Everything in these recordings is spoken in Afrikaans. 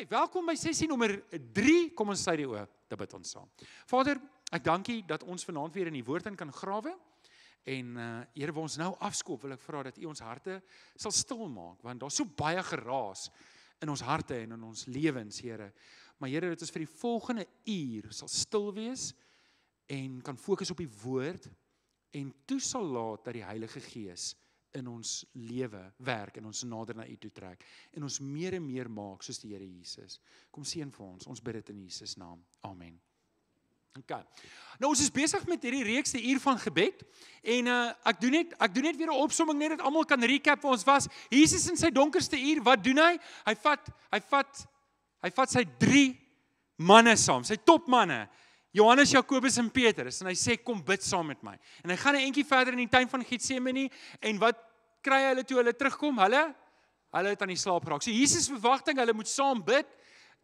Okay, welkom by sessie nommer 3. Kom ons sluit die oë, dan bid ons saam. Vader, ek dank U dat ons vanaand weer in die woord in kan grawe. En Here, waar ons nou afskop, wil ek vra dat U ons harte sal stil maak, want daar's so baie geraas in ons harte en in ons lewens, Here. Maar Here, dat ons vir die volgende uur sal stil wees en kan fokus op die woord en toe sal laat dat die Heilige Gees in ons lewe werk en ons nader na U toe trek en ons meer en meer maak soos die Here Jesus. Kom seën vir ons bid dit in Jesus naam. Amen. Okay. Nou ons is besig met hierdie reeks die uur van gebed en ek doen net weer 'n opsomming net dat almal kan recap waar ons was. Jesus in sy donkerste uur, wat doen hy? Hy vat sy 3 manne saam, sy topmanne. Johannes, Jakobus en Petrus, en hy sê, kom bid saam met my. En hy gaan 'n entjie verder in die tuin van Getsemane, en wat kry hulle toe hulle terugkom? Hulle het aan die slaap geraak. So Jesus verwagting, hulle moet saam bid,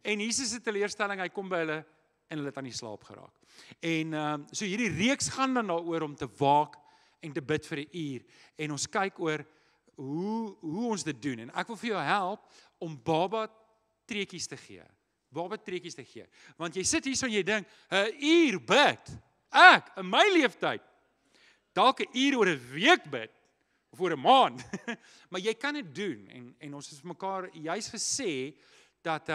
en Jesus se teleurstelling, hy kom by hulle, en hulle het aan die slaap geraak. En so hierdie reeks gaan dan daaroor om te waak, en te bid vir 'n uur, en ons kyk oor hoe ons dit doen, en ek wil vir jou help, om baba treetjies te gee. Want jy sit hier en jy dink, 'n uur bid, ek, in my leeftyd, dalk 'n uur oor 'n week bid, of oor 'n maand, maar jy kan dit doen, en ons het vir mekaar juist gesê, dat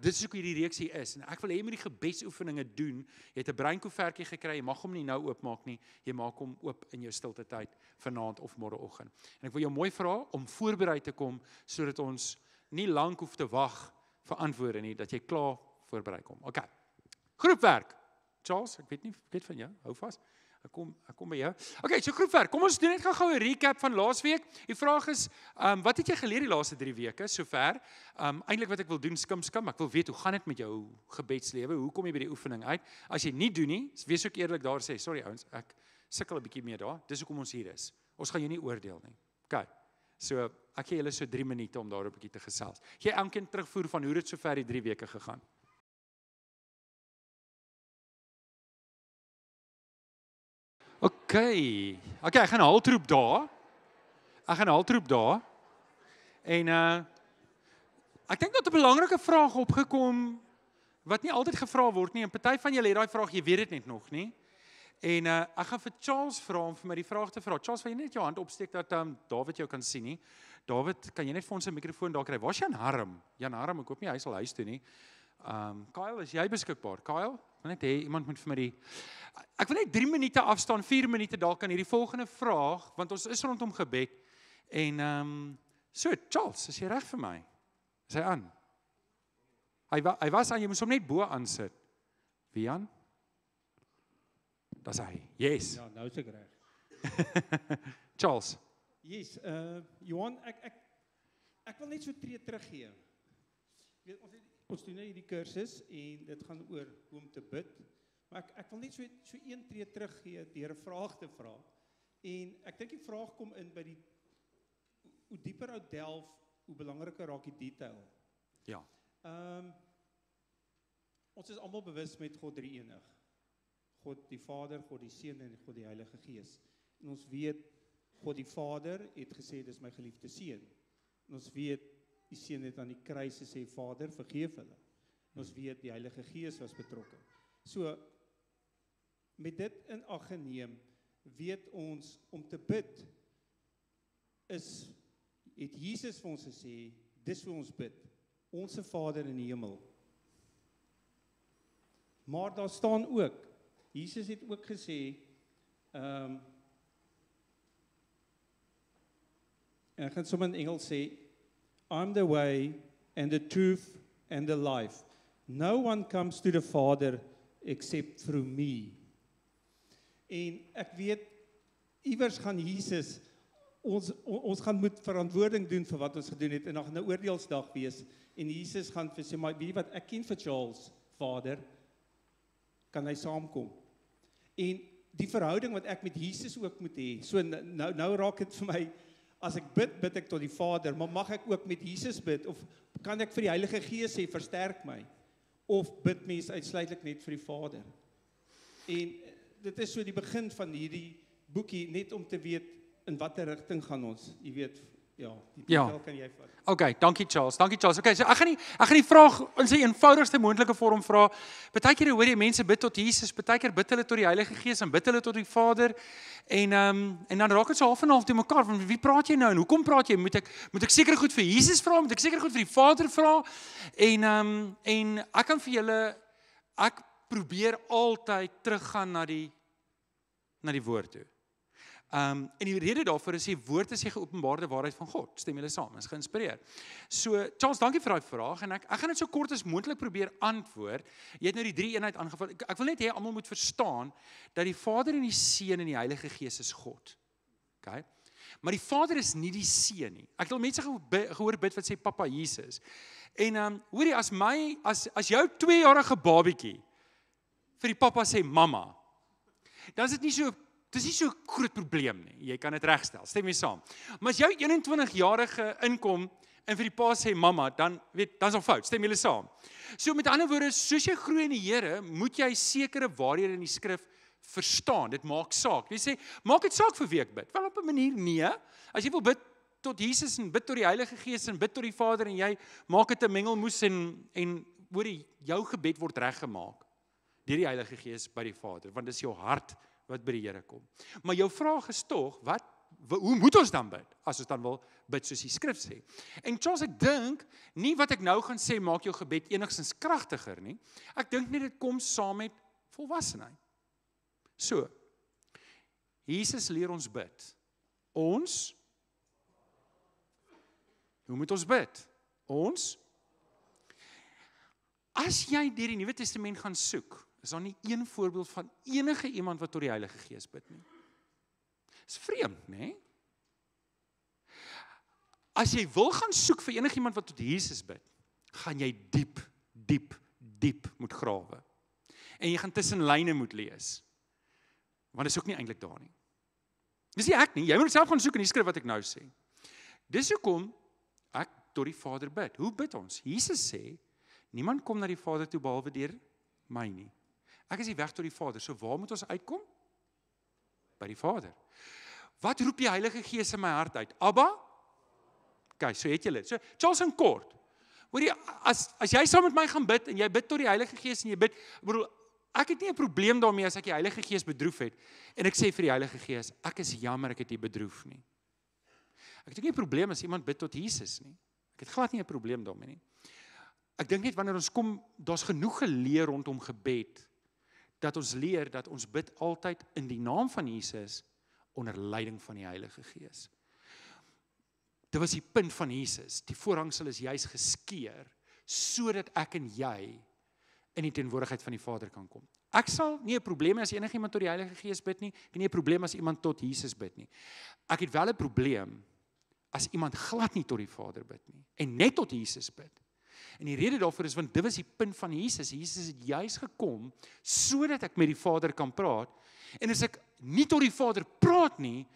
dit so hierdie reeks hier is, en ek wil hê jy moet die gebedsoefeninge doen, jy het 'n breinkoevertjie gekry, jy mag hom nie nou oopmaak nie, jy maak hom oop in jou stilte tyd, vanaand of môreoggend, en ek wil jou mooi vra, om voorberei te kom, sodat ons nie lank hoef te wag, vir antwoorde nie, dat jy klaar voorberei kom. Ok, groepwerk. Charles, ek weet van jou, hou vas. Ek kom by jou. Ok, so groepwerk, kom ons doen net gou 'n recap van laasweek. Die vraag is, wat het jy geleer die laaste 3 weke, sover? Eintlik wat ek wil doen, skim, ek wil weet, hoe gaan dit met jou gebedslewe, hoe kom jy by die oefening uit? As jy nie doen nie, wees ook eerlik daar sê, sorry ouens, ek sukkel 'n bietjie mee daar, dis hoekom ons hier is. Ons gaan jou nie oordeel nie. Ok. So, ek gee julle so 3 minute om daar 'n bietjie te gesels. Gee elkeen terugvoer van hoe dit sover die 3 weke gegaan. Ok, ek gaan 'n haltroep daar. En ek dink dat 'n belangrike vraag opgekom wat nie altyd gevra word nie, en party van julle het daai vraag, jy weet dit net nog nie. En ek gaan vir Charles vra om vir my die vraag te vra. Charles, wil jy net jou hand opsteek dat David jou kan sien nie? David, kan jy net vir ons 'n mikrofoon daar kry? Waar's Jan Harm? Jan Harm, ek hoop nie hy sal huis toe nie. Kyle, is jy beskikbaar? Kyle, ek wil net hê iemand moet vir my ek wil net 3 minute afstaan, 4 minute dalk aan hierdie volgende vraag, want ons is rondom gebed. En so, Charles, is jy reg vir my? Is hy aan? Hy was aan, jy moes hom net bo aansit. Wie aan? Dis hy. Yes. Ja, nou is ek reg. Charles. Yes, Johan, ek wil net so tree teruggee. Weet, ons doen nou hierdie kursus en dit gaan oor hoe om te bid. Maar ek wil net so 1 tree teruggee deur 'n vraag te vra. En ek dink die vraag kom in by hoe dieper ou delf, hoe belangriker raak die detail. Ja. Ons is almal bewus met God drie-enig. God die Vader, God die Seun en God die Heilige Gees. En ons weet, God die Vader het gesê, dis my geliefde Seun. En ons weet, die Seun het aan die kruis gesê, Vader, vergeef hulle. En ons weet, die Heilige Gees was betrokke. So, met dit in ag geneem, weet ons, om te bid, het Jesus vir ons gesê, dis hoe ons bid, onse Vader in die hemel. Maar daar staan ook, Jesus het ook gesê, en ek gaan sommer in Engels sê, I'm the way and the truth and the life. No one comes to the Father except through me. En ek weet, iewers gaan Jesus, ons gaan moet verantwoording doen vir wat ons gedoen het, en dan gaan 'n oordeelsdag wees, en Jesus gaan vir sê, maar weet jy wat, ek ken vir Charles, Vader, kan hy saamkom. En die verhouding wat ek met Jesus ook moet hê, so nou raak dit vir my, as ek bid ek tot die Vader, maar mag ek ook met Jesus bid, of kan ek vir die Heilige Gees sê, versterk my, of bid mens uitsluitlik net vir die Vader. En dit is so die begin van hierdie boekie, net om te weet, in watter rigting gaan ons, jy weet, Ja, die Ja. prikkel kan jy vat. Okay, dankie Charles. Dankie Charles. Okay, so ek gaan die vraag in sy eenvoudigste moontlike vorm vra. Partykeer hoor jy mense bid tot Jesus, partykeer bid hulle tot die Heilige Gees en bid hulle tot die Vader. En dan raak dit so half en half te mekaar. Van wie praat jy nou en hoekom praat jy? Moet ek seker goed vir Jesus vra? Moet ek seker goed vir die Vader vra? En ek kan vir julle ek probeer altyd teruggaan na die woord toe. En die rede daarvoor is die woord is die geopenbaarde waarheid van God. Stem julle saam? Is geïnspireer. So Charles, dankie vir daai vraag en ek gaan dit so kort as moontlik probeer antwoord. Jy het nou die 3 eenheid aangeval. Ek wil net hê almal moet verstaan dat die Vader en die Seun en die Heilige Gees is God. Okay? Maar die Vader is nie die Seun nie. Ek het al mense gehoor bid wat sê Papa Jesus. En hoorie as jou 2-jarige babietjie vir die pappa sê mamma, dan is dit nie so dis nie so 'n groot probleem nie. Jy kan dit regstel. Stem mee saam. Maar as jou 21-jarige inkom en vir die pa sê mamma, dan is al fout. Stem julle saam. So met ander woorde, soos jy groei in die Here, moet jy sekere waarhede in die skrif verstaan. Dit maak saak. Jy sê, maak dit saak vir wie ek bid. Wel op 'n manier nee. As jy wil bid tot Jesus en bid tot die Heilige Gees en bid tot die Vader en jy maak dit 'n mengelmoes en hoor jou gebed word reggemaak deur die Heilige Gees by die Vader, want dis jou hart wat by die Here kom. Maar jou vraag is tog, hoe moet ons dan bid? As ons dan wil bid soos die skrif sê. En Charles, ek dink nie wat ek nou gaan sê maak jou gebed enigstens kragtiger nie. Ek dink net dit kom saam met volwassenheid. So, Jesus leer ons bid. Hoe moet ons bid? As jy deur die Nuwe Testament gaan soek, is daar nie een voorbeeld van enige iemand wat tot die Heilige Gees bid nie. Dis vreemd, né? As jy wil gaan soek vir enigiemand wat tot Jesus bid, gaan jy diep moet grawe. En jy gaan tussen lyne moet lees. Want dit is ook nie eintlik daar nie. Dis nie ek nie, jy moet self gaan soek in die skrif wat ek nou sê. Dis hoekom ek tot die Vader bid. Hoe bid ons? Jesus sê, niemand kom na die Vader toe behalwe deur my nie. Ek is die weg tot die Vader. So waar moet ons uitkom? By die Vader. Wat roep die Heilige Gees in my hart uit? Abba? Okay, so het jy dit. So Charles in kort. Hoor jy, as jy saam met my gaan bid en jy bid tot die Heilige Gees en jy bid, ek het nie 'n probleem daarmee as ek die Heilige Gees bedroef het en ek sê vir die Heilige Gees, ek is jammer ek het U bedroef nie. Ek het ook nie 'n probleem as iemand bid tot Jesus nie. Ek het glad nie 'n probleem daarmee nie. Ek dink net wanneer ons kom, daar's genoeg geleer rondom gebed dat ons leer dat ons bid altyd in die naam van Jesus onder leiding van die Heilige Gees. Dit was die punt van Jesus. Die voorhangsel is juis geskeur sodat ek en jy in die teenwoordigheid van die Vader kan kom. Ek sal nie 'n probleem hê as enigiemand tot die Heilige Gees bid nie. Ek het nie 'n probleem as iemand tot Jesus bid nie. Ek het wel 'n probleem as iemand glad nie tot die Vader bid nie en net tot Jesus bid. En die rede daarvoor is want dit was die punt van Jesus. Jesus het juis gekom sodat ek met die Vader kan praat. En as ek nie tot die Vader praat nie,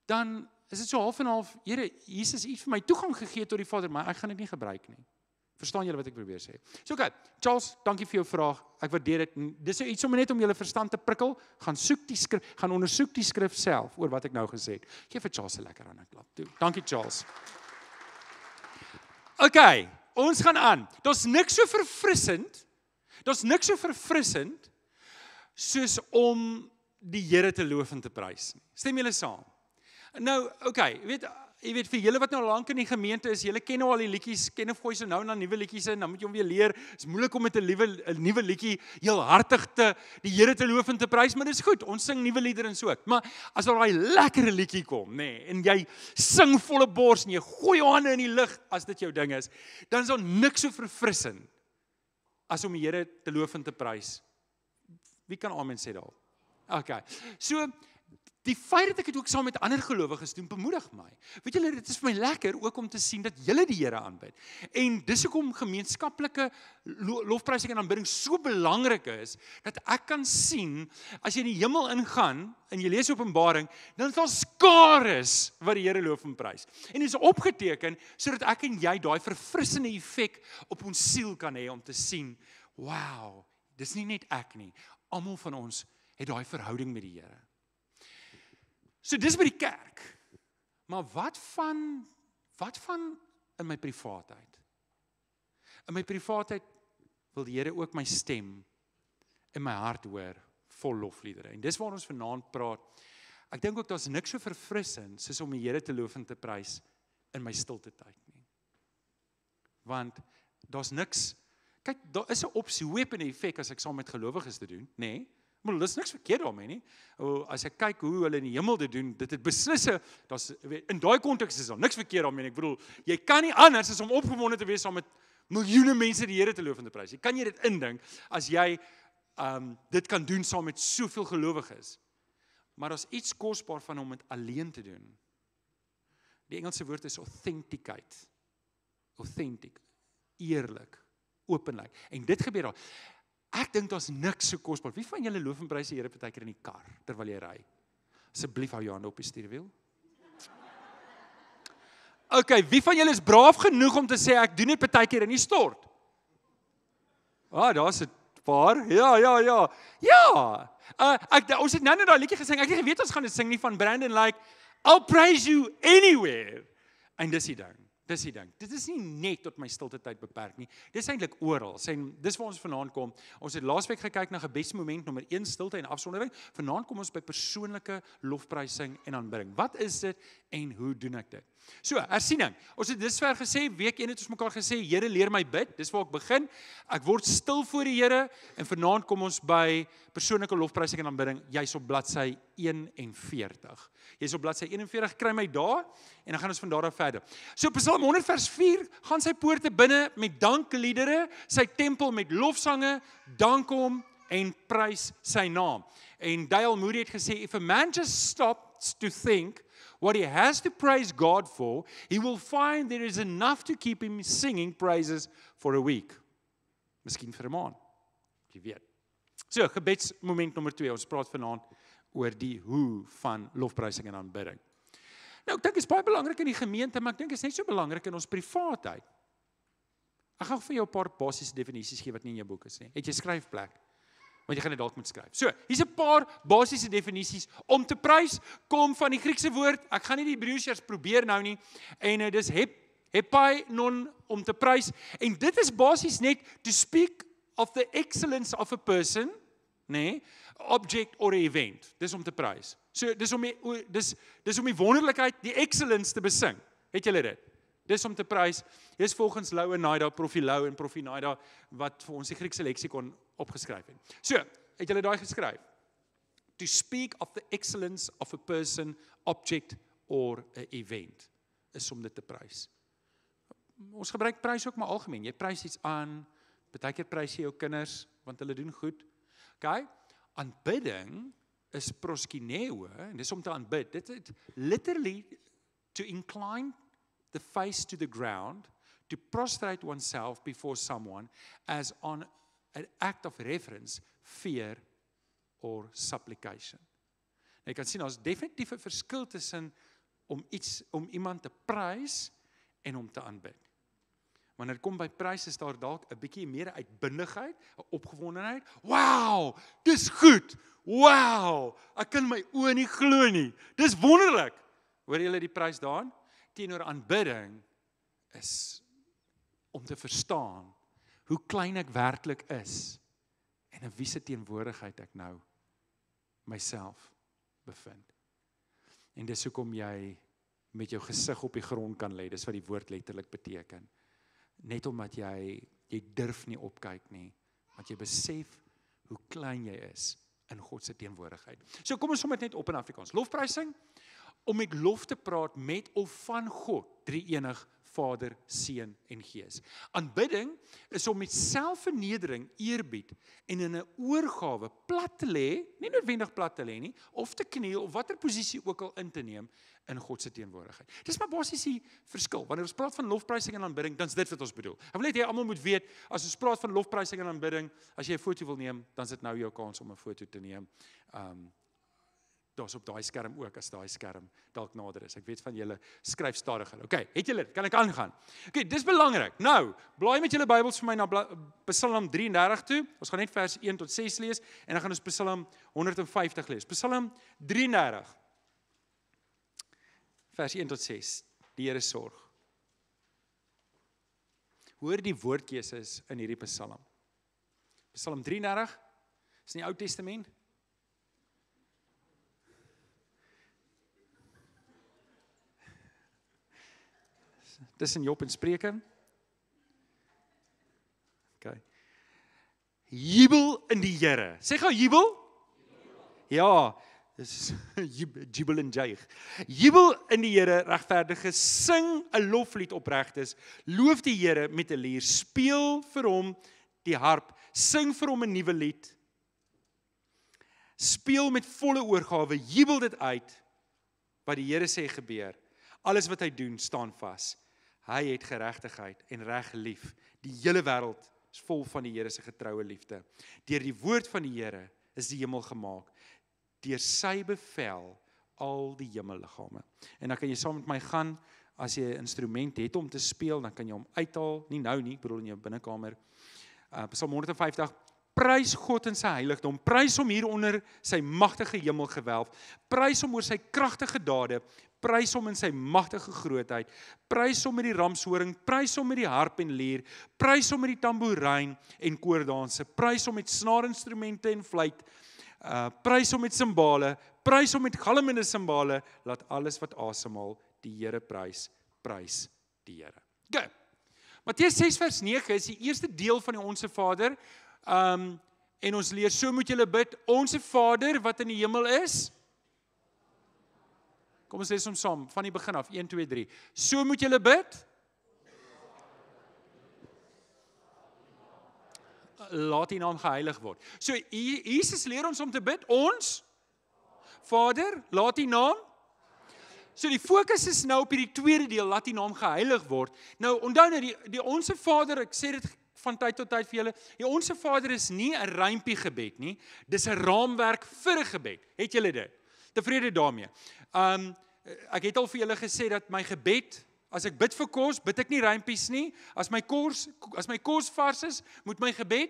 dan is dit so half en half, Here, Jesus het vir my toegang gegee tot die Vader, maar ek gaan dit nie gebruik nie. Verstaan julle wat ek probeer sê? So okay, Charles, dankie vir jou vraag. Ek waardeer dit. Dis iets om net om julle verstand te prikkel. Gaan soek die skrif, gaan ondersoek die skrif self oor wat ek nou gesê het. Geef vir Charles 'n lekker hande klap toe. Dankie Charles. Okay, ons gaan aan. Daar's niks so verfrissend soos om die Here te loof en te prys nie. Stem julle saam? Nou, okay, jy weet vir julle wat nou lank in die gemeente is, julle ken nou al die liedjies, ken of gooi so nou en dan nuwe liedjies in, dan moet jy hom weer leer. Dit is moeilik om met 'n nuwe liedjie heel hartig die Here te loof en te prys, maar dis goed. Ons sing nuwe liedere en so. Maar as daar daai lekker liedjie kom, nê, en jy sing volle bors en jy gooi jou hande in die lug as dit jou ding is, dan is daar niks so verfrissend as om die Here te loof en te prys. Wie kan amen sê daarop? Okay. So die feit dat ek dit ook saam met ander gelowiges doen, bemoedig my. Weet julle, dit is vir my lekker ook om te sien dat julle die Here aanbid. En dis hoekom gemeenskaplike lofprysing en aanbidding so belangrik is, dat ek kan sien, as jy in die hemel ingaan, en jy lees Openbaring, dan is daar skares wat die Here loof en prys. En dit is opgeteken, sodat ek en jy daai verfrissende effek op ons siel kan hê, om te sien, wow, dis nie net ek nie, almal van ons het daai verhouding met die Here. So dis by die kerk. Maar wat van wat van in my privaatheid? In my privaatheid wil die Here ook my stem in my hart hoor, vol lofliedere. En dis waar ons vanaand praat. Ek dink ook daar's niks so verfrissend soos om die Here te loof en te prys in my stilte tyd nie. Want daar's niks, kyk, daar is 'n opsie, hoe heb 'n effek as ek saam met gelowiges te doen, nê? Maar dis niks verkeerd daarmee nie. As ek kyk hoe hulle in die hemel dit doen, dit het beslisse, in daai konteks is daar niks verkeerd daarmee nie. Ek bedoel, jy kan nie anders as om opgewonde te wees saam met miljoene mense die Here te loof en te prys. Jy kan jy dit indink as jy dit kan doen saam met soveel gelowiges. Maar daar's iets kosbaar van om dit alleen te doen. Die Engelse woord is authenticate. Authentic, eerlik, openlik. En dit gebeur daar. Ek dink daar's niks so kosbaar. Wie van julle loof en prys die Here partykeer in die kar terwyl jy ry? Asseblief hou jou hande op die stuurwiel. Okay, wie van julle is braaf genoeg om te sê ek doen dit partykeer in die stort? Daar's 'n paar. Ja. Ons het nou net daai liedjie gesing. Ek het geweet ons gaan dit sing nie van Brandon like I'll praise you anywhere. En dis die ding. Dit is nie net tot my stilte tyd beperk nie. Dis eintlik oral. Dis waar ons vanaand kom. Ons het laasweek gekyk na gebedsmoment nommer 1 stilte en afsondering. Vanaand kom ons by persoonlike lofprysing en aanbidding. Wat is dit en hoe doen ek dit? So, hersiening. Ons het dusver gesê, week 1 het ons mekaar gesê, Here leer my bid. Dis waar ek begin. Ek word stil voor die Here en vanaand kom ons by persoonlike lofprysing en aanbidding. Jy's op bladsy 41. Jy's op bladsy 41, kry my daar en dan gaan ons van daar af verder. So Psalm 100 vers 4, gaan sy poorte binne met dankliedere, sy tempel met lofsange, dank hom en prys sy naam. En Dale Moody het gesê, if a man just stops to think what he has to praise God for, he will find there is enough to keep him singing praises for a week. Miskien vir 'n maand, jy weet. So, gebedsmoment nommer 2, ons praat vanaand oor die hoe van lofprysing en aanbidding. Nou, ek dink dit is baie belangrik in die gemeente, maar ek dink dit is net so belangrik in ons privaatheid. Ek gaan vir jou 'n paar basiese definisies gee wat nie in jou boek is nie. Het jy skryfplek? Want jy gaan dit dalk moet skryf. So, hier's 'n paar basiese definisies. Om te prys kom van die Griekse woord, ek gaan nie die Hebreërs probeer nou nie, en dis hepainon, om te prys, en dit is basies net to speak of the excellence of a person, nee, object or event. Dis om te prys. So dis om die wonderlikheid, die excellence te besing. Het julle dit? Dis om te prys. Dis volgens Lou en Naida, Proffie Lou en Proffie Naida wat vir ons die Griekse leksikon opgeskryf het. So, het julle daai geskryf? To speak of the excellence of a person, object or a event is om dit te prys. Ons gebruik prys ook maar algemeen. Jy prys iets aan, partykeer prys jy jou kinders want hulle doen goed. Okay? Aanbidding is proskineo, en dis om te aanbid. Dit literally to incline the face to the ground, to prostrate oneself before someone as on an act of reverence, fear or supplication. Nou, jy kan sien, daar is definitief 'n verskil tussen om iemand te prys en om te aanbid. Wanneer dit kom by prys is daar dalk 'n bietjie meer uitbundigheid, 'n opgewondenheid. Wow, dis goed. Wow, ek kan my oë nie glo nie. Dis wonderlik. Hoor julle die prys daarin? Teenoor aanbidding is om te verstaan hoe klein ek werklik is en in wie se teenwoordigheid ek nou myself bevind. En dis hoekom jy met jou gesig op die grond kan lê. Dis wat die woord letterlik beteken. Net omdat jy durf nie opkyk nie, want jy besef hoe klein jy is in God se teenwoordigheid. So kom ons som dit net op in Afrikaans. Lofprysing, om met lof te praat met of van God, drie-enig, Vader, Seun en Gees. Aanbidding is om met selfvernedering, eerbied en in 'n oorgawe plat te lê, nie noodwendig plat te lê nie, of te kniel of watter posisie ook al in te neem in God se teenwoordigheid. Dis maar basies die verskil. Wanneer ons praat van lofprysing en aanbidding, dan is dit wat ons bedoel. Ek wil net hê almal moet weet, as ons praat van lofprysing en aanbidding, as jy 'n foto wil neem, dan is dit nou jou kans om 'n foto te neem. Daar's op daai skerm ook, as daai skerm dalk nader is. Ek weet van julle skryf stadiger. Okay, het julle dit? Kan ek aangaan? Okay, dis belangrik. Nou, blaai met julle Bybels vir my na Psalm 33 toe. Ons gaan net vers 1 tot 6 lees en dan gaan ons Psalm 150 lees. Psalm 33 vers 1 tot 6. Die Here sorg. Hoor die woordkeuses in hierdie Psalm. Psalm 33 is in die Ou Testament. Tussen Job en Spreuke. Okay. Jubel in die Here. Sê gou jubel? Ja, dis jubel en juig. Jubel in die Here, regverdiges, sing 'n loflied opregtes, loof die Here met 'n lier, speel vir hom die harp, sing vir hom 'n nuwe lied. Speel met volle oorgawe, jubel dit uit wat die Here sê gebeur. Alles wat hy doen staan vas. Hy het geregtigheid en reg lief. Die hele wêreld is vol van die Here se getroue liefde. Deur die woord van die Here is die hemel gemaak. Deur sy bevel al die hemelliggame. En dan kan jy saam met my gaan, as jy 'n instrument het om te speel, dan kan jy hom uithaal, nie nou nie, ek bedoel in jou binnekamer. Psalm 150, prys God in sy heiligdom, prys hom hier onder sy magtige hemelgewelf, prys hom oor sy kragtige dade, prys hom in sy magtige grootheid, prys hom met die ramshoring, prys hom met die harp en lier, prys hom met die tamboerijn en koordanse, prys hom met snaarinstrumente en fluit, prys hom met simbale, prys hom met galmende simbale, laat alles wat asemhaal die Here prys die Here. Okay. Matteus 6 vers 9 is die eerste deel van die Onse Vader, en ons leer, so moet julle bid, Onse Vader wat in die hemel is. Kom ons lees hom saam, van die begin af, 1, 2, 3. So moet julle bid. Laat die naam geheilig word. So, Jesus leer ons om te bid, ons Vader, laat die naam. So die fokus is nou op hierdie tweede deel, laat die naam geheilig word. Nou, onthou nou, die Onse Vader, ek sê dit van tyd tot tyd vir julle, die Onse Vader is nie 'n rympie gebed nie, dis 'n raamwerk vir 'n gebed. Het julle dit? Tevrede daarmee. Ek het al vir julle gesê dat my gebed, as ek bid vir kos, bid ek nie rympies nie. As my kos vars is, moet my gebed,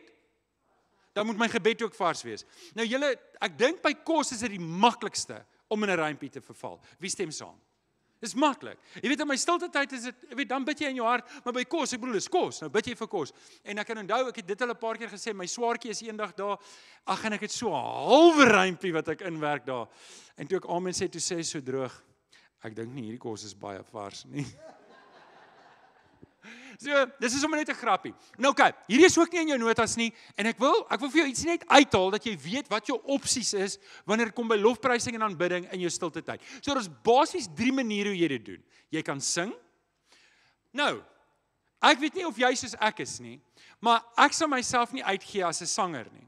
dan moet my gebed ook vars wees. Nou julle, ek dink by kos is dit die maklikste om in 'n rympie te verval. Wie stem saam? Dis maklik. Jy weet, in my stilte tyd is dit, jy weet, dan bid jy in jou hart, maar by kos, ek bedoel, dis kos, nou bid jy vir kos. En ek kan onthou, ek het dit al 'n paar keer gesê, my swaartjie is eendag daar, en ek het so 'n halwe rympie wat ek inwerk daar. En toe ek amen sê, toe sê hy so droog, ek dink nie, hierdie kos is baie vars nie. So, dis is sommer net 'n grappie. Nou kyk, hierdie is ook nie in jou notas nie, en ek wil vir jou iets net uithaal, dat jy weet wat jou opsies is, wanneer dit kom by lofprysing en aanbidding in jou stilte tyd. So, daar is basies 3 maniere hoe jy dit doen. Jy kan sing. Nou, ek weet nie of jy soos ek is nie, maar ek sal myself nie uitgee as 'n sanger nie.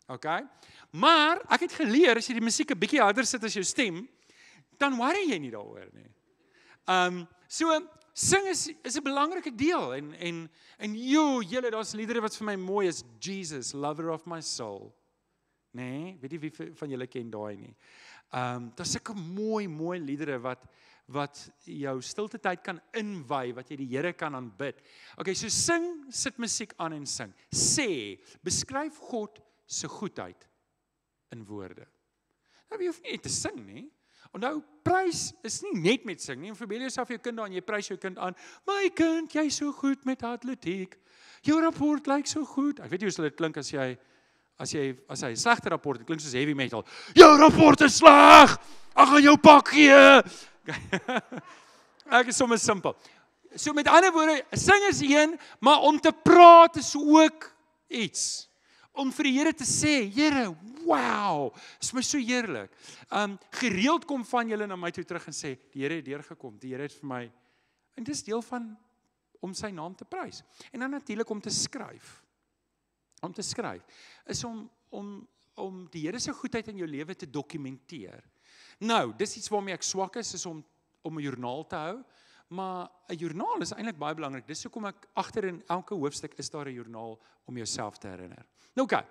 Okay? Maar, ek het geleer, as jy die musiek 'n bietjie harder sit as jou stem, dan worry jy nie daaroor nie. So, sing is 'n belangrike deel, en julle, daar's liedere wat vir my mooi is, Jesus, lover of my soul. Nee, weet jy wie van julle ken daai nie. Daar's sulke mooi liedere wat jou stilte tyd kan inwy, wat jy die Here kan aanbid. Okay, so sing, sit musiek aan en sing. Sê, beskryf God se goedheid in woorde. Nou, jy hoef nie te sing nie. Onthou, prys is nie net met sing nie. En verbeel jouself jou kind aan, jy prys jou kind aan. My kind, jy so goed met atletiek. Jou rapport lyk so goed. Ek weet nie hoe sal dit klink as hy 'n slegte rapport, dit klink soos heavy metal. Jou rapport is sleg. Ek gaan jou pak gee. Ek is sommer simpel. So met ander woorde, sing is een, maar om te praat is ook iets. Om vir die Here te sê, Here, wow, is my so heerlik. Gereeld kom van julle na my toe terug en sê, die Here het deurgekom, die Here het vir my, en dis deel van, om sy naam te prys. En dan natuurlik om te skryf. Om te skryf, is om die Here se goedheid in jou lewe te dokumenteer. Nou, dis iets waarmee ek swak is om 'n joernaal te hou, maar 'n joernaal is eintlik baie belangrik. Dis hoekom ek agter in elke hoofstuk is daar 'n joernaal om jouself te herinner. Nou oké,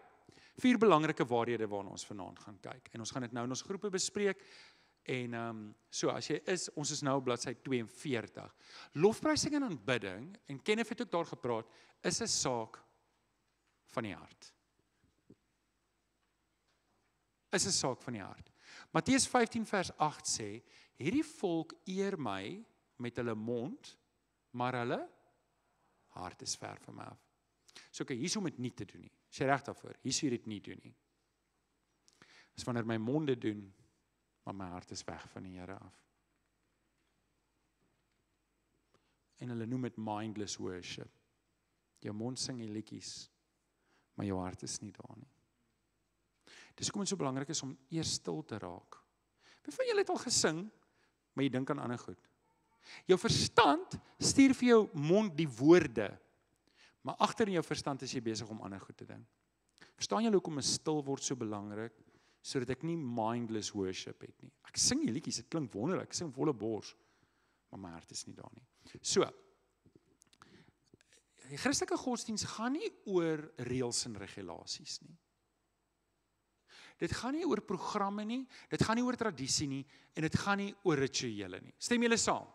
4 belangrike waarhede waarna ons vanaand gaan kyk. En ons gaan dit nou in ons groepe bespreek. En so as jy ons is nou op bladsy 42. Lofprysing en aanbidding, en Kenneth het ook daar gepraat, is 'n saak van die hart. Is 'n saak van die hart. Matteus 15 vers 8 sê, hierdie volk eer my met hulle mond, maar hulle hart is ver van my af. So okay, hier is om dit nie te doen nie. Is jy reg daarvoor? Hier is jy dit nie doen nie. Dis wanneer my mond dit doen, maar my hart is weg van die Here af. En hulle noem dit mindless worship. Jou mond sing die liedjies, maar jou hart is nie daar nie. Dis hoekom dit so belangrik is om eers stil te raak. Wie van julle het al gesing, maar jy dink aan ander goed? Jou verstand stuur vir jou mond die woorde, maar agter in jou verstand is jy besig om ander goed te dink. Verstaan julle hoekom 'n stil word so belangrik, sodat ek nie mindless worship het nie. Ek sing die liedjies, dit klink wonderlik, ek sing volle bors, maar my hart is nie daar nie. So, die Christelike godsdiens gaan nie oor reëls en regulasies nie. Dit gaan nie oor programme nie, dit gaan nie oor tradisie nie, en dit gaan nie oor rituele nie. Stem julle saam?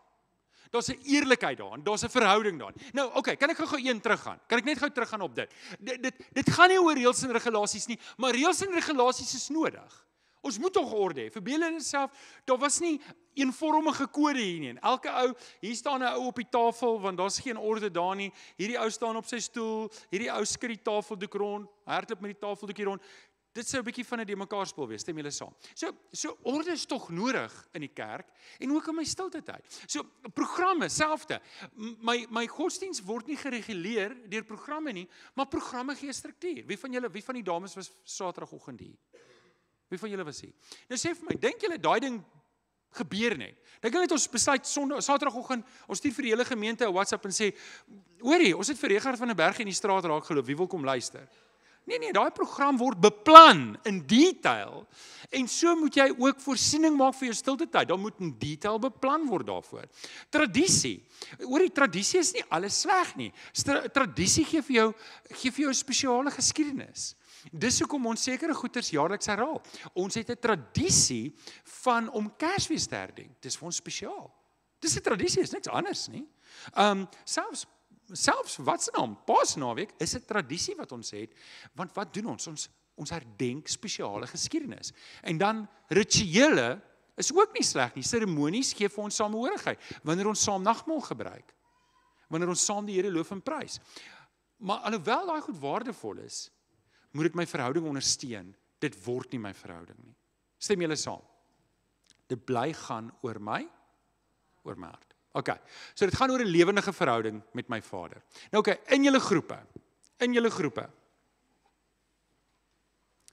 Daar's 'n eerlikheid daarin, daar's 'n verhouding daarin. Nou, okay, kan ek gou een teruggaan? Kan ek net gou teruggaan op dit? Dit gaan nie oor reëls en regulasies nie, maar reëls en regulasies is nodig. Ons moet tog orde hê. Verbeel in jouself, daar was nie eenvormige kode hier nie. Elke ou, hier staan 'n ou op die tafel, want daar's geen orde daar nie. Hierdie ou staan op sy stoel, hierdie ou skud die tafeldoek rond, hardloop met die tafeldoekie rond. Dit sou 'n bietjie van 'n deurmekaarspel wees, stem julle saam. So orde is tog nodig in die kerk en ook in my stilte tyd. So programme selfde. My godsdiens word nie gereguleer deur programme nie, maar programme gee struktuur. Wie van die dames was Saterdagoggend hier? Wie van julle was hier? Nou sê vir my, dink julle daai ding gebeur net? Dink julle het ons besluit Saterdagoggend, ons stuur vir die hele gemeente 'n WhatsApp en sê, hoorie, ons het vir Regard van der Berg in die straat raak geloop, wie wil kom luister? Nee, daai program word beplan in detail en so moet jy ook voorsiening maak vir jou stilte tyd. Dan moet in detail beplan word daarvoor. Tradisie. Hoorie, tradisie is nie alles sleg nie. Tradisie gee vir jou 'n spesiale geskiedenis. Dis hoekom ons sekere goeters jaarliks herhaal. Ons het 'n tradisie van om Kersfees te herdenk. Dis vir ons spesiaal. Dis 'n tradisie, is niks anders nie. Selfs wat se naam, Paasnaweek is 'n tradisie wat ons het, want wat doen ons? Ons herdenk spesiale geskiedenis. En dan rituele is ook nie sleg nie. Seremonies gee vir ons samehorigheid, wanneer ons saam nagmaal gebruik, wanneer ons saam die Here loof en prys. Maar alhoewel daai goed waardevol is, moet dit my verhouding ondersteun. Dit word nie my verhouding nie. Stem julle saam? Dit bly gaan oor my hart. Okay, so dit gaan oor 'n lewendige verhouding met my Vader. Nou okay, in julle groepe,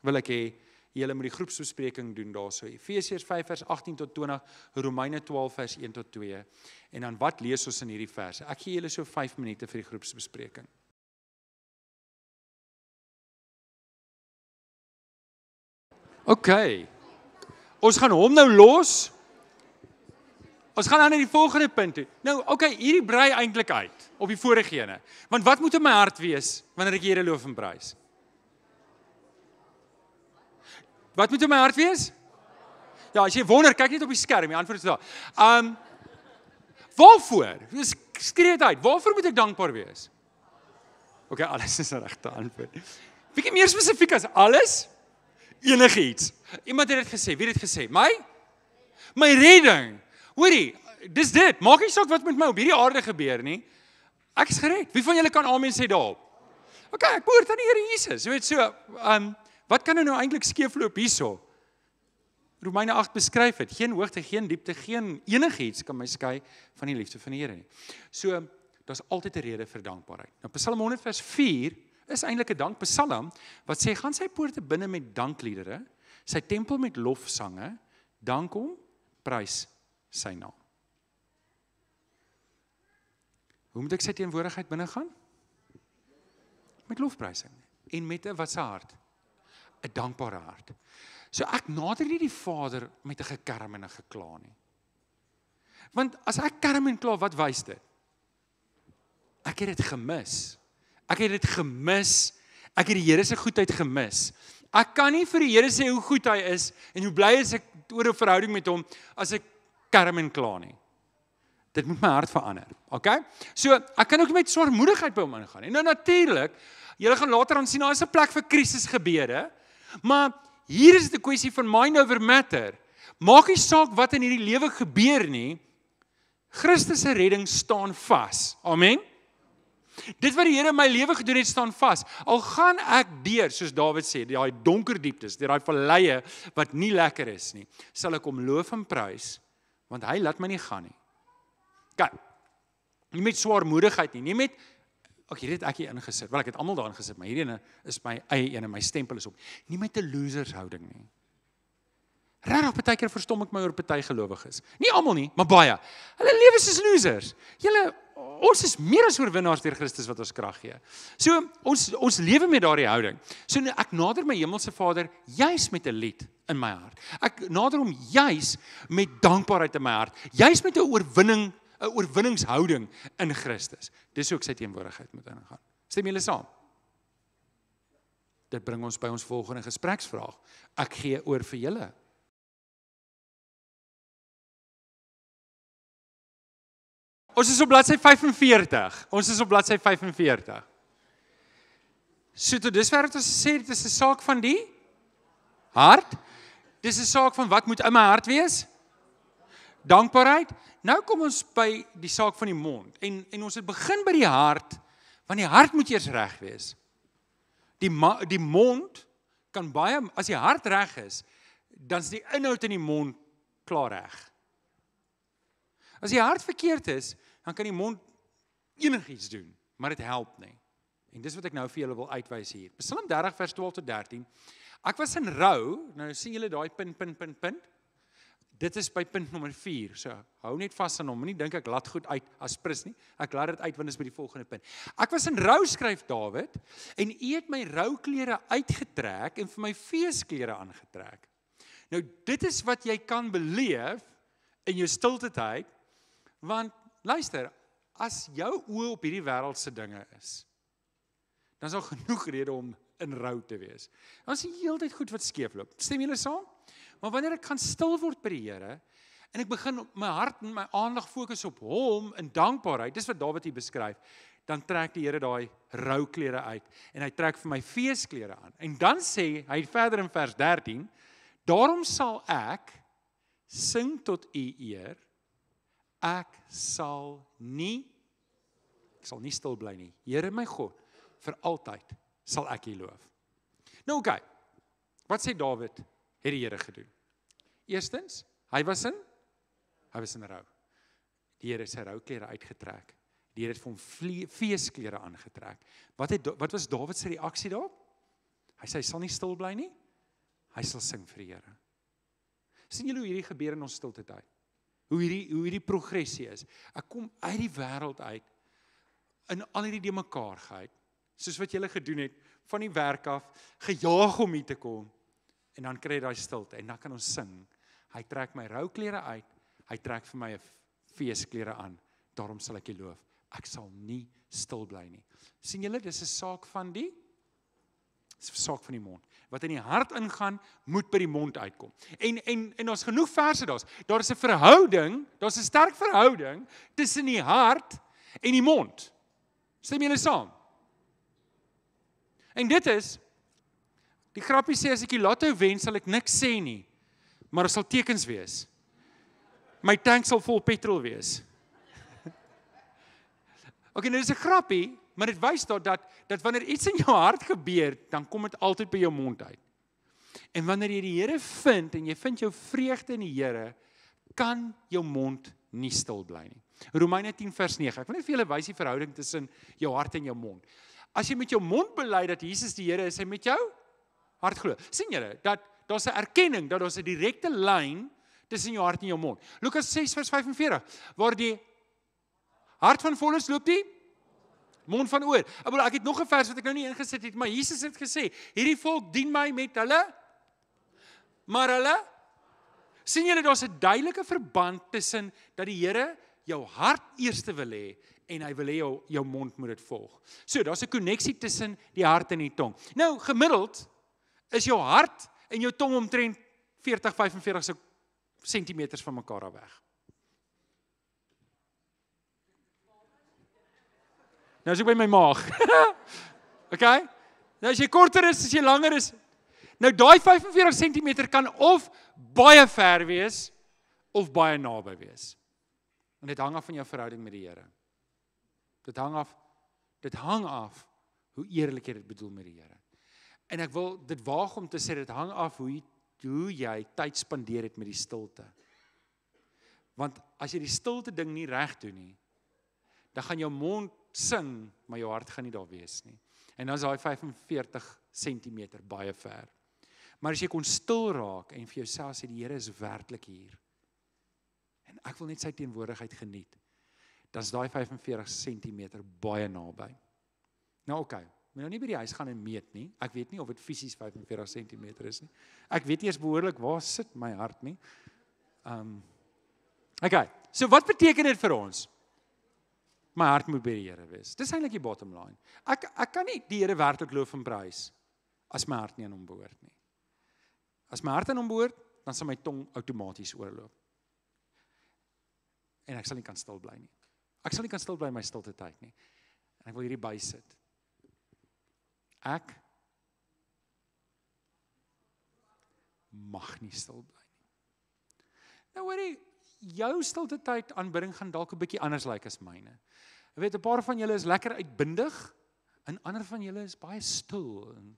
wil ek hê, julle moet die groepsbespreking doen daarso. Efesiërs 5 vers 18 tot 20, Romeine 12 vers 1 tot 2, en dan wat lees ons in hierdie verse? Ek gee julle so 5 minute vir die groepsbespreking. Okay, ons gaan hom nou los. Ons gaan dan na die volgende punt toe. Nou, okay, hierdie brei eintlik uit op die vorige ene. Want wat moet in my hart wees wanneer ek die Here loof en prys? Wat moet in my hart wees? Ja, as jy wonder, kyk net op die skerm, die antwoord is daar. Waarvoor? Skree dit uit. Waarvoor moet ek dankbaar wees? Okay, alles is 'n regte antwoord. Bietjie meer spesifiek as alles? Enigiets. Iemand het dit gesê. Wie het dit gesê? My redding. Hoorie, dis dit. Maak nie saak wat met my op hierdie aarde gebeur nie. Ek is gered. Wie van julle kan amen sê daarop? Okay, ek behoort aan die Here Jesus. Jy weet so, wat kan nou eintlik skeefloop hierso? Romeine 8 beskryf dit. Geen hoogte, geen diepte, geen enigiets kan my skei van die liefde van die Here nie. So, daar's altyd 'n rede vir dankbaarheid. Nou Psalm 100 vers 4 is eintlik 'n dankpsalm wat sê, gaan sy poorte binne met dankliedere, sy tempel met lofsange, dank hom, prys sy naam. Hoe moet ek sy teenwoordigheid binne gaan? Met lofprysing en met 'n wat se hart? 'n dankbare hart. So ek nader nie die Vader met 'n gekerm en 'n gekla nie. Want as ek kerm en kla, wat wys dit? Ek het dit gemis. Ek het die Here se goedheid gemis. Ek kan nie vir die Here sê hoe goed hy is en hoe bly is ek oor 'n verhouding met hom as ek kerm en kla nie. Dit moet my hart verander. Okay? So ek kan ook met swaarmoedigheid by hom ingaan. En nou natuurlik, julle gaan later aan sien, daar is 'n plek vir krisisgebede, maar hier is dit 'n kwessie van mind over matter. Maak nie saak wat in hierdie lewe gebeur nie, Christus se redding staan vas. Amen. Dit wat die Here in my lewe gedoen het, staan vas. Al gaan ek deur, soos Dawid sê, daai donker dieptes, daai valleie wat nie lekker is nie, sal ek hom loof en prys, want hy laat my nie gaan nie. Kyk, nie met swaarmoedigheid nie, nie met, hierdie het ek hier ingesit, wel ek het almal daar ingesit, maar hierdie is my eie ene, my stempel is op, nie met 'n losers houding nie. Regtig, baie keer verstom ek my oor party gelowiges. Nie almal nie, maar baie. Hulle lewe soos losers. Ons is meer as oorwinnaars deur Christus wat ons krag gee. So, ons lewe met daardie houding. So, ek nader my hemelse Vader juis met 'n lied in my hart. Ek nader hom juis met dankbaarheid in my hart. Juis met 'n oorwinningshouding in Christus. Dis hoe ek sy teenwoordigheid moet ingaan. Stem julle saam? Dit bring ons by ons volgende gespreksvraag. Ek gee oor vir julle. Ons is op bladsy 45. Ons is op bladsy 45. So tot dusver het ons gesê, dit is 'n saak van die hart. Dis 'n saak van wat moet in my hart wees? Dankbaarheid. Nou kom ons by die saak van die mond. En ons het begin by die hart, want die hart moet eers reg wees. Die mond kan baie, as die hart reg is, dan is die inhoud in die mond klaar reg. As die hart verkeerd is, dan kan die mond enigiets doen, maar dit help nie. En dis wat ek nou vir julle wil uitwys hier. Psalm 30 vers 12 tot 13. Ek was in rou, nou sien julle daai punt. Dit is by punt nommer 4, so hou net vas aan hom, nie dink ek laat goed uit as prins nie, ek laat dit uit want is by die volgende punt. Ek was in rou, skryf Dawid, en U het my rouklere uitgetrek en vir my feesklere aangetrek. Nou dit is wat jy kan beleef in jou stilte tyd, want luister, as jou oë op hierdie wêreldse dinge is, dan is al genoeg rede om in rou te wees. Dan is die hele tyd goed wat skeefloop. Stem julle saam? Maar wanneer ek gaan stil word by die Here, en ek begin op my hart en my aandag fokus op hom in dankbaarheid, dis wat Dawid hier beskryf, dan trek die Here daai rouklere uit, en hy trek vir my feesklere aan. En dan sê hy verder in vers 13, daarom sal ek sing tot U eer, ek sal nie stil bly nie. Here my God, vir altyd sal ek U loof. Nou oké, wat sê Dawid, het die Here gedoen? Eerstens, hy was in rou. Die Here het sy rouklere uitgetrek. Die Here het vir hom feesklere aangetrek. Wat was Dawid se reaksie daarop? Hy sê, hy sal nie stil bly nie, hy sal sing vir die Here. Sien julle hoe hierdie gebeur in ons stilte tyd? Hoe hierdie progressie is. Ek kom uit die wêreld uit, in al hierdie de mekaarheid, soos wat julle gedoen het, van die werk af, gejaag om hier te kom, en dan kry jy daai stilte, en dan kan ons sing. Hy trek my rouklere uit, hy trek vir my 'n feesklere aan, daarom sal ek U loof. Ek sal nie stil bly nie. Sien julle, dis 'n saak van die mond. Wat in die hart ingaan, moet by die mond uitkom. En ons genoeg verse daar is 'n verhouding, daar's 'n sterk verhouding tussen die hart en die mond. Stem julle saam? En dit is, die grappie sê, as ek die lotto wen, sal ek niks sê nie, maar daar sal tekens wees. My tank sal vol petrol wees. Okay, nou dis 'n grappie, maar dit wys dat wanneer iets in jou hart gebeur, dan kom dit altyd by jou mond uit. En wanneer jy die Here vind, en jy vind jou vreugde in die Here, kan jou mond nie stil bly nie. Romeine 10 vers 9, ek wil net vir julle wys die verhouding tussen jou hart en jou mond. As jy met jou mond bely dat Jesus die Here is, hy met jou hart glo. Sien julle, dat daar's 'n erkenning, dat daar's 'n direkte lyn tussen jou hart en jou mond. Lukas 6 vers 45, waar die hart van vol is, loop die mond van oor. Ek het nog 'n vers wat ek nou nie ingesit het, maar Jesus het gesê, hierdie volk dien my met hulle, maar hulle, sien julle, daar's 'n duidelike verband tussen dat die Here jou hart eerste wil hê, en hy wil hê jou mond moet dit volg. So, daar's 'n koneksie tussen die hart en die tong. Nou, gemiddeld is jou hart en jou tong omtrent 40-45 sentimeters van mekaar af weg. Nou is ek by my maag. Okay? Nou as jy korter is, as jy langer is, nou daai 45 centimeter kan of baie ver wees, of baie naby wees. En dit hang af van jou verhouding met die Here. Dit hang af Dit hang af hoe eerlik jy dit bedoel met die Here. En ek wil dit waag om te sê, dit hang af hoe jy tyd spandeer het met die stilte. Want as jy die stilte ding nie reg doen nie, dan gaan jou mond sing, maar jou hart gaan nie daar wees nie. En dan is daai 45 centimeter baie ver. Maar as jy kon stil raak en vir jouself sê, die Here is werklik hier. En ek wil net sy teenwoordigheid geniet. Dan is daai 45 centimeter baie naby. Nou oké, moet nou nie by die huis gaan en meet nie. Ek weet nie of dit fisies 45 centimeter is nie. Ek weet nie eens behoorlik waar sit my hart nie. Okay, so wat beteken dit vir ons? My hart moet by die Here wees. Dis eintlik die bottom line. Ek kan nie die Here werklik loof en prys as my hart nie aan hom behoort nie. As my hart aan hom behoort, dan sal my tong outomaties oorloop. En ek sal nie kan stil bly nie. Ek sal nie kan stil bly in my stilte tyd nie. En ek wil hierdie bysit. Ek mag nie stil bly nie. Nou hoorie, jou stilte tyd aanbidding gaan dalk 'n bietjie anders lyk as myne. Jy weet, 'n paar van julle is lekker uitbundig en ander van julle is baie stil en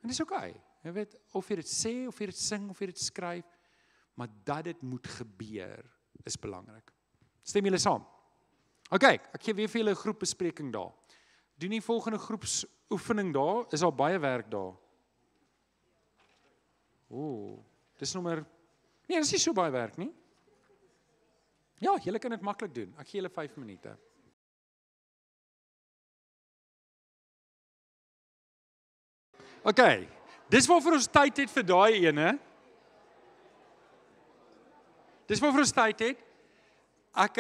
dis okay. Jy weet, of jy dit sê, of jy dit sing, of jy dit skryf, maar dat dit moet gebeur is belangrik. Stem julle saam? Okay, ek gee weer vir julle 'n groepbespreking daar. Doen die volgende groepsoefening daar, is al baie werk daar. Dis nommer, nee, dis nie so baie werk nie. Ja, julle kan dit maklik doen. Ek gee julle 5 minute. Okay, dis waarvoor ons tyd het vir daai ene. Dis waarvoor ons tyd het. Ek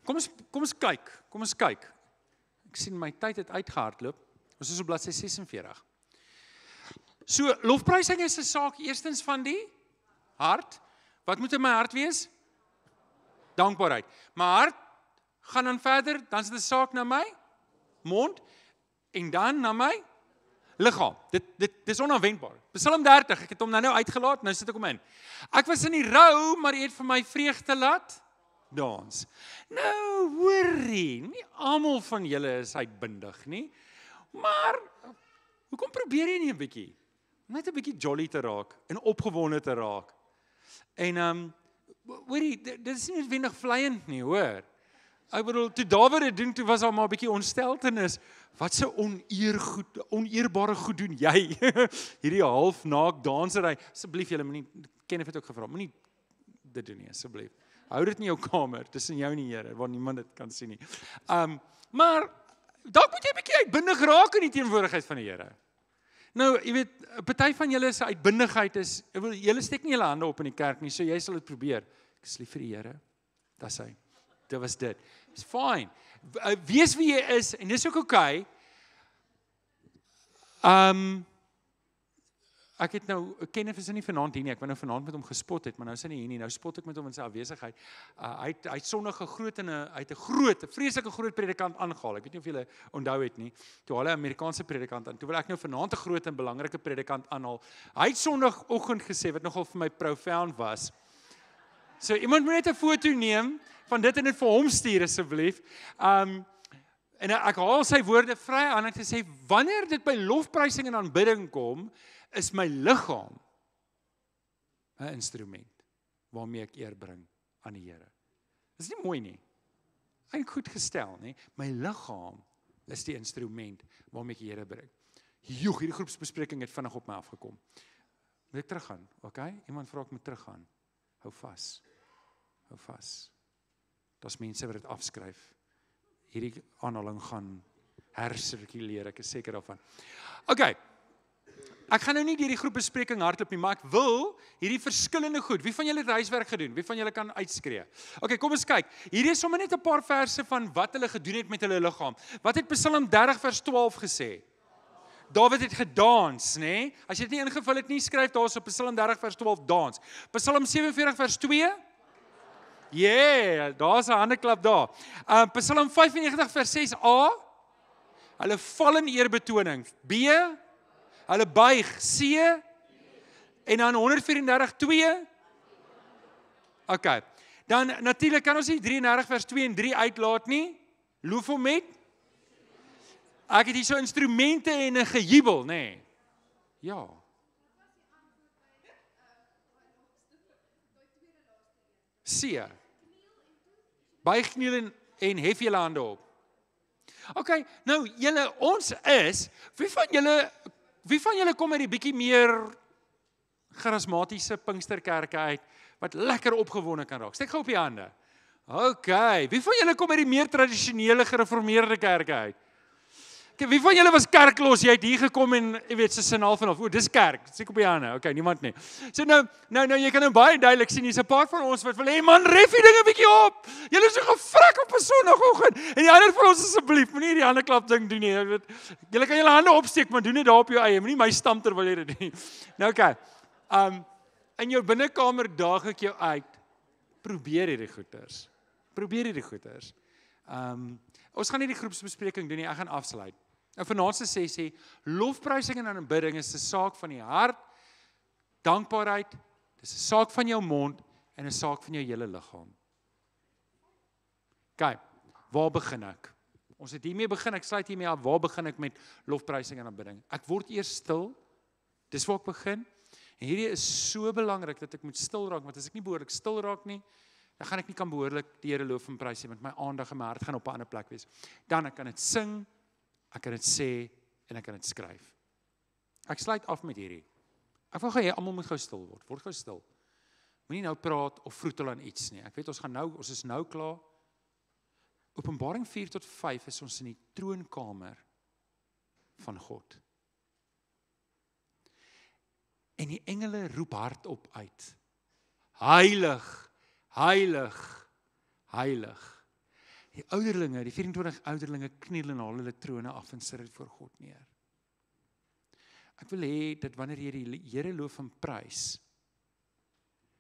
kom ons kyk. Ek sien my tyd het uitgehardloop. Ons is op bladsy 46. So, lofprysing is 'n saak eerstens van die hart. Wat moet in my hart wees? Dankbaarheid. My hart gaan dan verder, dan is dit 'n saak na my mond en dan na my liggaam. Dit is onafwendbaar. Psalm 30, ek het hom nou uitgelaat, nou sit ek hom in. Ek was in die rou, maar jy het vir my vreugde laat dans. Nou, hoorie, nie almal van julle is uitbundig nie, maar hoekom probeer jy nie 'n bietjie? Net 'n bietjie jolly te raak en opgewonde te raak. En hoorie, dit is nie noodwendig vleiend nie, hoor. Ek bedoel, toe Dawid dit doen, toe was daar maar 'n bietjie ontsteltenis. Wat so oneerbare goed doen jy? Hierdie half naak dansery. Asseblief julle moenie, Kenneth het ook gevra, moenie dit doen nie, asseblief. Hou dit in jou kamer, tussen jou en die Here, waar niemand dit kan sien nie. Maar dalk moet jy 'n bietjie uitbundig raak in die teenwoordigheid van die Here. Nou, jy weet, 'n party van julle se uitbundigheid is, julle steek nie julle hande op in die kerk nie, so jy sal dit probeer. Ek is lief vir die Here. Dis hy. Dit was dit. It's fine. Wees wie jy is, en dis ook okay. Ek het nou, Kenneth is nie vanaand hier nie, ek wou nou vanaand met hom gespot het, maar nou is hy nie hier nie, nou spot ek met hom in sy afwesigheid. Hy het Sondag 'n vreeslike groot predikant aangehaal, ek weet nie of julle onthou het nie, toe hulle 'n Amerikaanse predikant aan, toe wil ek nou vanaand 'n groot en belangrike predikant aanhaal. Hy het Sondagoggend gesê, wat nogal vir my profound was, so iemand moet net 'n foto neem van dit en dit vir hom stuur asseblief. En ek haal sy woorde vry aan en gesê, wanneer dit by lofprysing en aanbidding kom, is my liggaam 'n instrument waarmee ek eer bring aan die Here. Dis nie mooi nie. Eintlik goed gestel, nie? My liggaam is die instrument waarmee ek die Here bring. Hierdie groepsbespreking het vinnig op my afgekom. Moet ek teruggaan? Okay? Iemand vra ek moet teruggaan. Hou vas. Hou vas. Daar's mense wat dit afskryf. Hierdie aanhaling gaan hersirkuleer, ek is seker daarvan. Okay. Ek gaan nou nie deur die groepbespreking hardloop nie, maar ek wil hierdie verskillende goed. Wie van julle het huiswerk gedoen? Wie van julle kan uitskree? Okay, kom ons kyk. Hierdie is sommer net 'n paar verse van wat hulle gedoen het met hulle liggaam. Wat het Psalm 30 vers 12 gesê? Dawid het gedans, nê? As jy dit nie ingevul het nie, skryf daar op Psalm 30 vers 12 dans. Psalm 47 vers 2? Daar's 'n handeklap daar. Psalm 95 vers 6a. Hulle val in eerbetoning. B. Hulle buig. C. En dan 134 2. Okay. Dan natuurlik kan ons nie 33 vers 2 en 3 uitlaat nie. Loof hom met? Ek het hier so instrumente en 'n gejubel, nê? Ja. C. Buig kniel en hef julle hande op. OK, nou julle, ons is, wie van julle kom uit die bietjie meer charismatiese Pinksterkerke uit, wat lekker opgewonde kan raak? Steek gou op die hande. OK, wie van julle kom uit die meer tradisionele gereformeerde kerke uit? Wie van julle was kerklos? Jy het hier gekom en jy weet se sin half en half. O, dis kerk. Steek op die hande. OK, niemand nie. So nou jy kan nou baie duidelik sien, hier's 'n paar van ons wat wil hê, man, ref die dinge bietjie op. Julle is so gevrek op 'n Sondagoggend. En die ander van ons asseblief, moenie hierdie hande klap ding doen nie. Jy weet, julle kan julle hande opsteek, maar doen dit daar op jou eie. Moenie my stam terwyl jy dit doen. Nou OK. In jou binnekamer daag ek jou uit. Probeer hierdie goeters. Ons gaan nie die groepsbespreking doen nie, ek gaan afsluit. En vanaand se sessie, lofprysing en aanbidding is 'n saak van die hart, dankbaarheid, dis 'n saak van jou mond en 'n saak van jou hele liggaam. Kyk, waar begin ek? Ons het hiermee begin, ek sluit hiermee af. Waar begin ek met lofprysing en aanbidding? Ek word eers stil. Dis waar ek begin. En hierdie is so belangrik dat ek moet stil raak, want as ek nie behoorlik stil raak nie, dan gaan ek nie kan behoorlik die Here loof en prys nie, want my aandag en my hart gaan op 'n ander plek wees. Dan ek kan dit sing, ek kan dit sê en ek kan dit skryf. Ek sluit af met hierdie. Ek wil hê almal moet gou stil word. Word gou stil. Moenie nou praat of vroetel aan iets nie. Ek weet ons is nou klaar. Openbaring 4-5 is ons in die troonkamer van God. En die engele roep hardop uit. Heilig, heilig, heilig. Die ouderlinge, die 24 ouderlinge kniel en haal hulle trone af en sit dit voor God neer. Ek wil hê dat wanneer jy die Here loof en prys,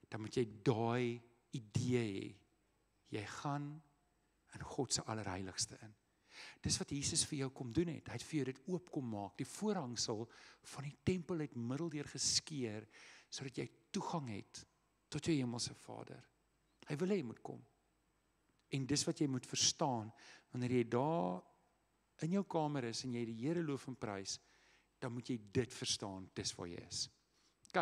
dan moet jy daai idee hê. Jy gaan in God se allerheiligste in. Dis wat Jesus vir jou kom doen het. Hy het vir jou dit oop kom maak. Die voorhangsel van die tempel het middeldeur geskeur, sodat jy toegang het tot jou hemelse Vader. Hy wil hê jy moet kom. En dis wat jy moet verstaan, wanneer jy daar in jou kamer is, en jy die Here loof en prys, dan moet jy dit verstaan, dis waar jy is. OK.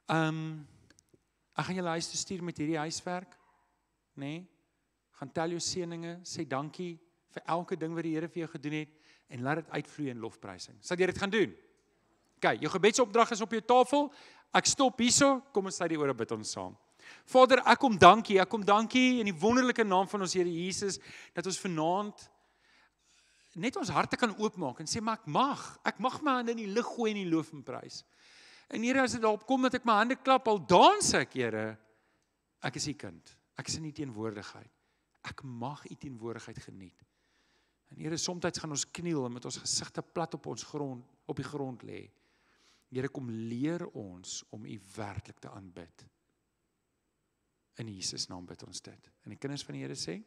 Ek gaan julle huis toe stuur met hierdie huiswerk, nee? Gaan tel jou seëninge, sê dankie vir elke ding wat die Here vir jou gedoen het, en laat dit uitvloei in lofprysing. Sal jy dit gaan doen? OK, jou gebedsopdrag is op jou tafel, ek stop hierso, kom ons sluit die ore bid ons saam. Vader, ek kom dankie in die wonderlike naam van ons Here Jesus, dat ons vanaand net ons harte kan oopmaak en sê, maar ek mag my hande in die lug gooi en die loof en prys. En Here, as dit daarop kom dat ek my hande klap, al dans ek, Here, ek is U kind, ek is in U teenwoordigheid, ek mag U teenwoordigheid geniet. En Here, soms gaan ons kniel en met ons gesigte plat op die grond lê. Here, kom leer ons om U werklik te aanbid. In Jesus naam bid ons dit. En die kinders van die Here sê,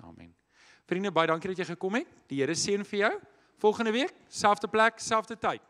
amen. Vriende, baie dankie dat jy gekom het. Die Here seën vir jou. Volgende week, selfde plek, selfde tyd.